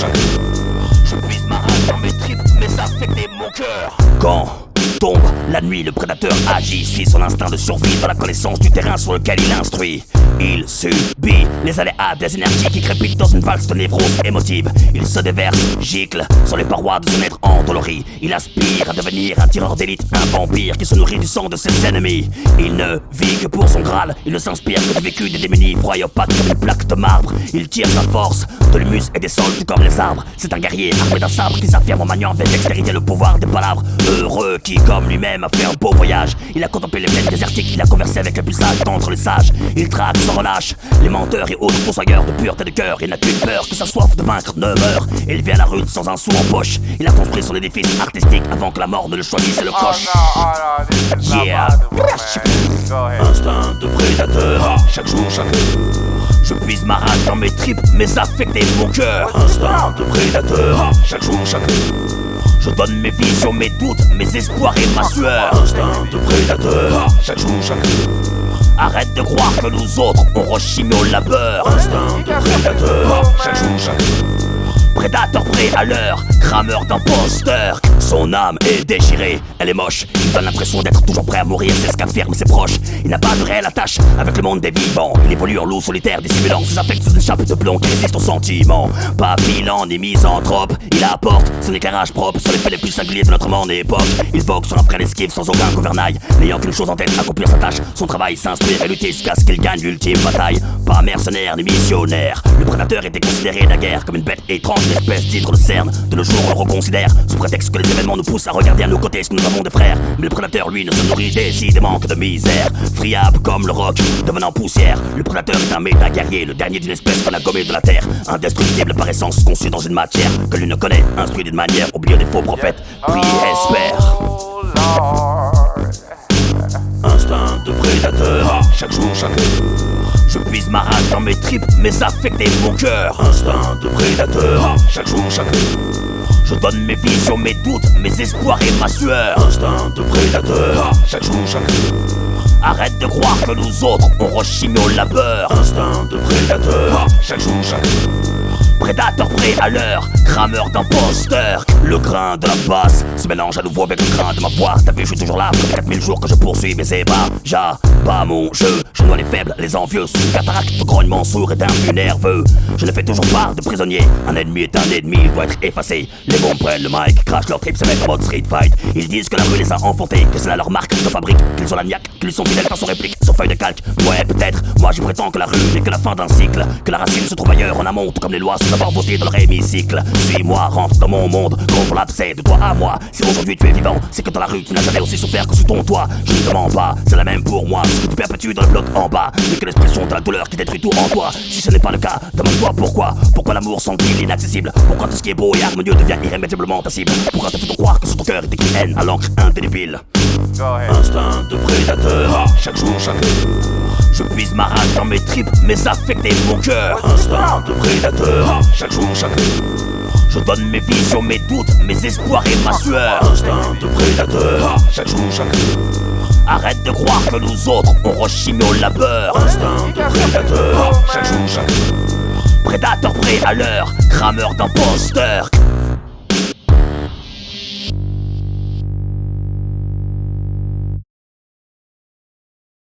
chaque heure. Je puise ma rage dans mes tripes, mais ça fait que mon cœur. Quand tombe la nuit, le prédateur agit, suit son instinct de survie dans la connaissance du terrain sur lequel il instruit. Il subit les aléas des énergies qui crépitent dans une valse de névrose émotive. Il se déverse, gicle sur les parois de son être endolori. Il aspire à devenir un tireur d'élite, un vampire qui se nourrit du sang de ses ennemis. Il ne vit que pour son Graal, il ne s'inspire que du vécu des démunis, froid et opaque comme une plaque de marbre. Il tire sa force de l'humus et des sols tout comme les arbres. C'est un guerrier armé d'un sabre qui s'affirme en maniant avec dextérité le pouvoir des palabres. Heureux qui, comme lui-même, a fait un beau voyage. Il a contemplé les plaines désertiques, il a conversé avec le plus sage d'entre les sages. Il traque sans relâche les menteurs et autres fossoyeurs de pureté de cœur. Il n'a qu'une peur, que sa soif de vaincre ne meure. Il vient à la rue sans un sou en poche. Il a construit son édifice artistique avant que la mort ne le choisisse et le coche. Yeah. Instinct de prédateur, chaque jour, chaque heure. Je puise ma rage dans mes tripes, mais affecter mon cœur. Instinct de prédateur, chaque jour, chaque heure. Je donne mes visions, mes doutes, mes espoirs et ma sueur. Instinct de prédateur, chaque jour, chaque heure. Arrête de croire que nous autres, on rechigne au labeur. Instinct de prédateur, chaque jour, chaque heure. Prédateur prêt à l'heure, crameur d'imposteurs. Son âme est déchirée, elle est moche. Il donne l'impression d'être toujours prêt à mourir, c'est ce qu'affirment ses proches. Il n'a pas de réelle attache avec le monde des vivants. Il évolue en loup solitaire, dissimulant ses affects sous une chape de plomb qui résiste aux sentiments. Pas bilan ni misanthrope, il apporte son éclairage propre sur les faits les plus singuliers de notre monde et époque. Il vogue sur un frein esquive sans aucun gouvernail, n'ayant qu'une chose en tête, accomplir sa tâche. Son travail, s'instruire et lutter jusqu'à ce qu'il gagne l'ultime bataille. Pas mercenaire ni missionnaire, le prédateur était considéré naguère comme une bête étrange, une espèce d'hydre de cerne. De nos jours on le reconsidère, sous prétexte que les événements nous poussent à regarder à nos côtés ce que nous avons de frères. Mais le prédateur lui ne se nourrit décidément que de misère. Friable comme le roc, devenant poussière. Le prédateur est un méta-guerrier, le dernier d'une espèce qu'on a gommé de la terre. Indestructible par essence, conçu dans une matière que l'une ne connaît, instruit d'une manière, au milieu des faux prophètes. Prie et espère. Instinct de prédateur, chaque jour, chaque heure. Je puise ma rage dans mes tripes, mais affecter mon cœur. Instinct de prédateur, chaque jour, chaque heure. Je donne mes visions, mes doutes, mes espoirs et ma sueur. Instinct de prédateur, chaque jour, chaque heure. Arrête de croire que nous autres, on rechigne au labeur. Instinct de prédateur, chaque jour, chaque heure. Prédateur prêt à l'heure, crameur d'imposteurs. Le grain de la basse se mélange à nouveau avec le grain de ma voix. T'as vu, je suis toujours là, pour 4000 jours que je poursuis mes ébats. J'abats mon jeu, je noie les faibles, les envieux, sous une cataracte de grognement sourd et d'un flux nerveux. Je ne fais toujours pas de prisonnier, un ennemi est un ennemi, il doit être effacé. Les bons prennent le mic, crachent leur trip, se mettent en mode street fight. Ils disent que la rue les a enfantés, que c'est là leur marque de fabrique, qu'ils ont la niaque, qu'ils sont fidèles par son réplique, sur feuille de calque. Ouais, peut-être, moi j'y prétends que la rue n'est que la fin d'un cycle, que la racine se trouve ailleurs en amont, tout comme les lois sont d'abord votées dans leur hémicycle. Suis-moi, rentre dans mon monde, contre l'abcès de toi à moi. Si aujourd'hui tu es vivant, c'est que dans la rue tu n'as jamais aussi souffert que sous ton toit. Je ne te mens pas, c'est la même pour moi. Ce que tu perpétues dans le bloc en bas n'est que l'expression de la douleur qui détruit tout en toi. Si ce n'est pas le cas, demande-toi pourquoi. Pourquoi l'amour semble-t-il inaccessible? Pourquoi tout ce qui est beau et harmonieux devient irrémédiablement ta cible? Pourquoi te fait croire que sur ton cœur est écrit haine à l'encre indélébile? Instinct de prédateur, chaque jour, chaque heure. Je puise ma rage dans mes tripes, mais affecter mon cœur. Instinct de prédateur, chaque jour, chaque heure. Je donne mes visions, mes doutes, mes espoirs et ma sueur. Instinct de prédateur, chaque jour, chaque heure. Arrête de croire que nous autres, on rechigne au labeur. Instinct de prédateur, chaque jour, chaque heure. Prédateur prêt à l'heure, crameur d'imposteurs.